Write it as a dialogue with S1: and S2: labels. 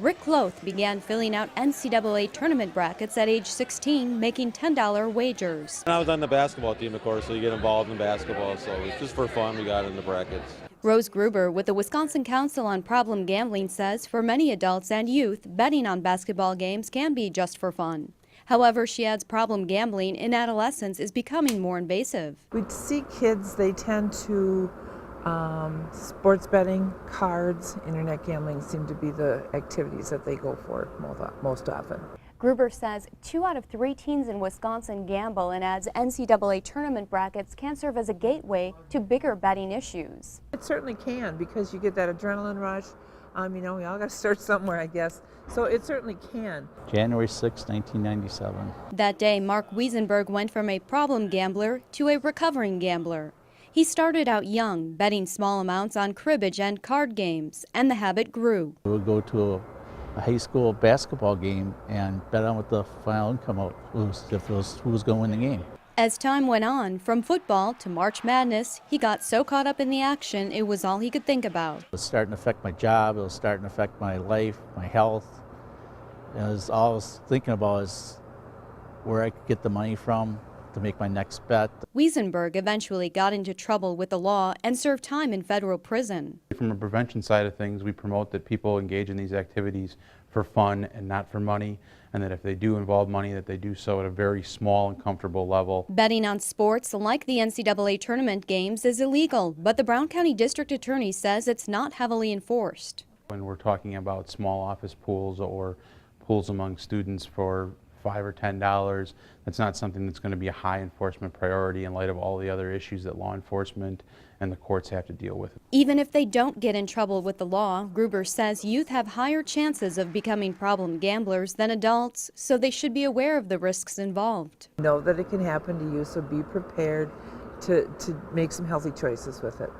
S1: Rick Loth began filling out NCAA tournament brackets at age 16, making $10 wagers.
S2: I was on the basketball team, of course, so you get involved in basketball, so it's just for fun we got in the brackets.
S1: Rose Gruber with the Wisconsin Council on Problem Gambling says for many adults and youth, betting on basketball games can be just for fun. However, she adds problem gambling in adolescence is becoming more invasive.
S3: We see kids, they tend to sports betting, cards, internet gambling seem to be the activities that they go for most often.
S1: Gruber says 2 out of 3 teens in Wisconsin gamble and adds NCAA tournament brackets can serve as a gateway to bigger betting issues.
S3: It certainly can, because you get that adrenaline rush. We all got to start somewhere, I guess. So it certainly can.
S4: January 6, 1997.
S1: That day, Mark Wiesenberg went from a problem gambler to a recovering gambler. He started out young, betting small amounts on cribbage and card games, and the habit grew.
S4: We would go to a high school basketball game and bet on what the final income was, who was going to win the game.
S1: As time went on, from football to March Madness, he got so caught up in the action it was all he could think about.
S4: It was starting to affect my job, it was starting to affect my life, my health. And all I was thinking about is where I could get the money from to make my next bet.
S1: Wiesenberg eventually got into trouble with the law and served time in federal prison.
S5: From a prevention side of things, we promote that people engage in these activities for fun and not for money, and that if they do involve money, that they do so at a very small and comfortable level.
S1: Betting on sports like the NCAA tournament games is illegal, but the Brown County District Attorney says it's not heavily enforced.
S5: When we're talking about small office pools or pools among students for $5 or $10, that's not something that's going to be a high enforcement priority in light of all the other issues that law enforcement and the courts have to deal with.
S1: Even if they don't get in trouble with the law, Gruber says youth have higher chances of becoming problem gamblers than adults, so they should be aware of the risks involved.
S3: Know that it can happen to you, so be prepared to make some healthy choices with it.